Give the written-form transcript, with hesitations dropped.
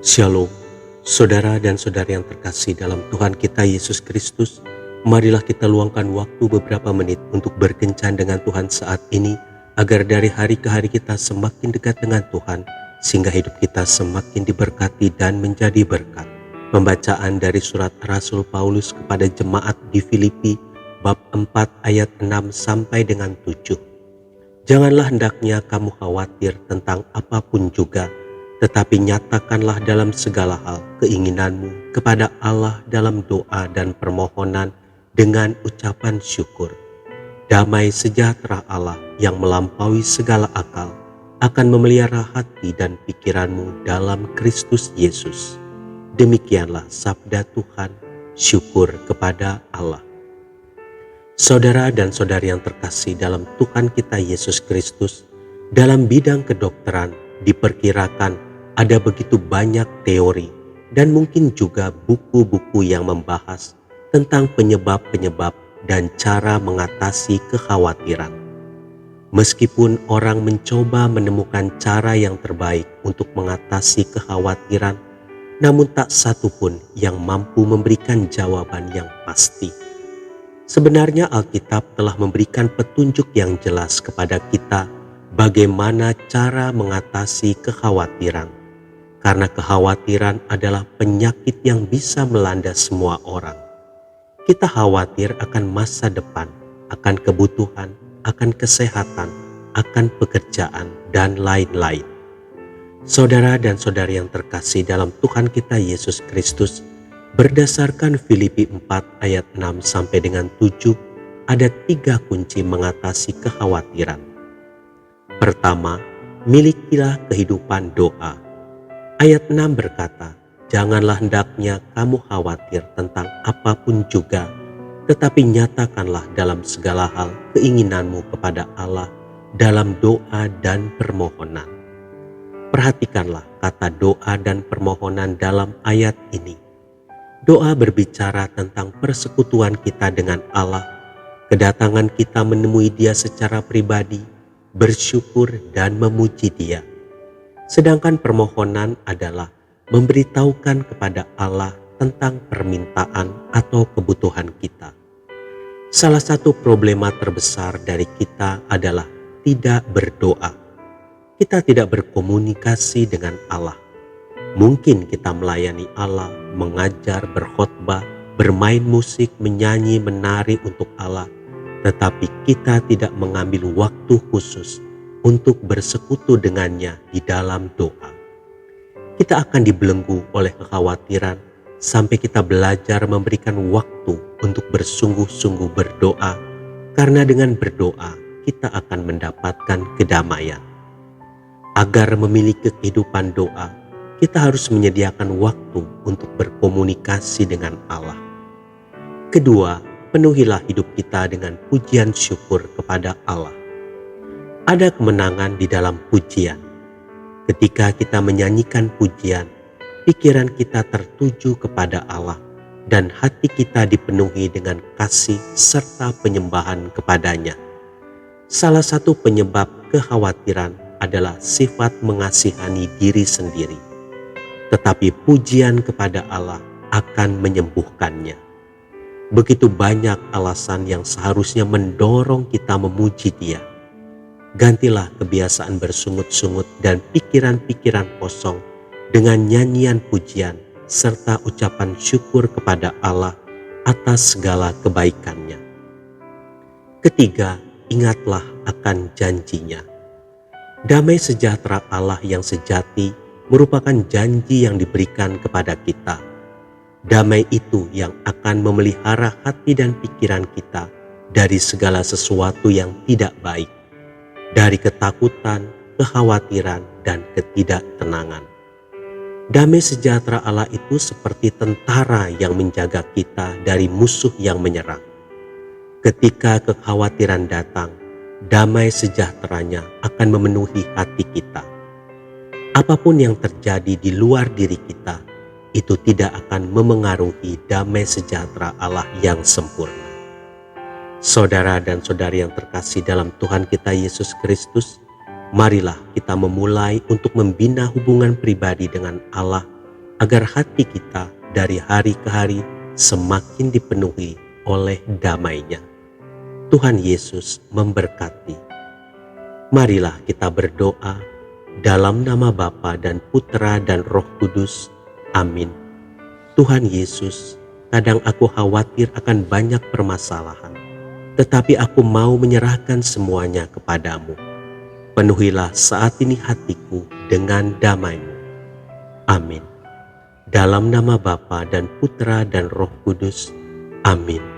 Shalom, saudara dan saudari yang terkasih dalam Tuhan kita Yesus Kristus. Marilah kita luangkan waktu beberapa menit untuk berkencan dengan Tuhan saat ini, agar dari hari ke hari kita semakin dekat dengan Tuhan, sehingga hidup kita semakin diberkati dan menjadi berkat. Pembacaan dari surat Rasul Paulus kepada jemaat di Filipi, bab 4 ayat 6 sampai dengan 7. Janganlah hendaknya kamu khawatir tentang apapun juga, tetapi nyatakanlah dalam segala hal keinginanmu kepada Allah dalam doa dan permohonan dengan ucapan syukur. Damai sejahtera Allah yang melampaui segala akal akan memelihara hati dan pikiranmu dalam Kristus Yesus. Demikianlah sabda Tuhan, syukur kepada Allah. Saudara dan saudari yang terkasih dalam Tuhan kita Yesus Kristus, dalam bidang kedokteran diperkirakan ada begitu banyak teori dan mungkin juga buku-buku yang membahas tentang penyebab-penyebab dan cara mengatasi kekhawatiran. Meskipun orang mencoba menemukan cara yang terbaik untuk mengatasi kekhawatiran, namun tak satu pun yang mampu memberikan jawaban yang pasti. Sebenarnya Alkitab telah memberikan petunjuk yang jelas kepada kita bagaimana cara mengatasi kekhawatiran. Karena kekhawatiran adalah penyakit yang bisa melanda semua orang. Kita khawatir akan masa depan, akan kebutuhan, akan kesehatan, akan pekerjaan, dan lain-lain. Saudara dan saudari yang terkasih dalam Tuhan kita Yesus Kristus, berdasarkan Filipi 4 ayat 6 sampai dengan 7, ada 3 kunci mengatasi kekhawatiran. Pertama, milikilah kehidupan doa. Ayat 6 berkata, janganlah hendaknya kamu khawatir tentang apapun juga, tetapi nyatakanlah dalam segala hal keinginanmu kepada Allah dalam doa dan permohonan. Perhatikanlah kata doa dan permohonan dalam ayat ini. Doa berbicara tentang persekutuan kita dengan Allah, kedatangan kita menemui Dia secara pribadi, bersyukur dan memuji Dia. Sedangkan permohonan adalah memberitahukan kepada Allah tentang permintaan atau kebutuhan kita. Salah satu problema terbesar dari kita adalah tidak berdoa. Kita tidak berkomunikasi dengan Allah. Mungkin kita melayani Allah, mengajar, berkhotbah, bermain musik, menyanyi, menari untuk Allah, tetapi kita tidak mengambil waktu khusus untuk bersekutu dengannya di dalam doa. Kita akan dibelenggu oleh kekhawatiran sampai kita belajar memberikan waktu untuk bersungguh-sungguh berdoa, karena dengan berdoa kita akan mendapatkan kedamaian. Agar memiliki kehidupan doa, kita harus menyediakan waktu untuk berkomunikasi dengan Allah. Kedua, penuhilah hidup kita dengan pujian syukur kepada Allah. Ada kemenangan di dalam pujian. Ketika kita menyanyikan pujian, pikiran kita tertuju kepada Allah dan hati kita dipenuhi dengan kasih serta penyembahan kepadanya. Salah satu penyebab kekhawatiran adalah sifat mengasihani diri sendiri. Tetapi pujian kepada Allah akan menyembuhkannya. Begitu banyak alasan yang seharusnya mendorong kita memuji Dia. Gantilah kebiasaan bersungut-sungut dan pikiran-pikiran kosong dengan nyanyian pujian serta ucapan syukur kepada Allah atas segala kebaikannya. Ketiga, ingatlah akan janjinya. Damai sejahtera Allah yang sejati merupakan janji yang diberikan kepada kita. Damai itu yang akan memelihara hati dan pikiran kita dari segala sesuatu yang tidak baik, dari ketakutan, kekhawatiran, dan ketidaktenangan. Damai sejahtera Allah itu seperti tentara yang menjaga kita dari musuh yang menyerang. Ketika kekhawatiran datang, damai sejahteranya akan memenuhi hati kita. Apapun yang terjadi di luar diri kita, itu tidak akan memengaruhi damai sejahtera Allah yang sempurna. Saudara dan saudari yang terkasih dalam Tuhan kita Yesus Kristus, Marilah kita memulai untuk membina hubungan pribadi dengan Allah agar hati kita dari hari ke hari semakin dipenuhi oleh damai-Nya. Tuhan Yesus memberkati. Marilah kita berdoa dalam nama Bapa dan Putra dan Roh Kudus. Amin. Tuhan Yesus, kadang aku khawatir akan banyak permasalahan, tetapi aku mau menyerahkan semuanya kepadamu. Penuhilah saat ini hatiku dengan damai-Mu. Amin. Dalam nama Bapa dan Putra dan Roh Kudus. Amin.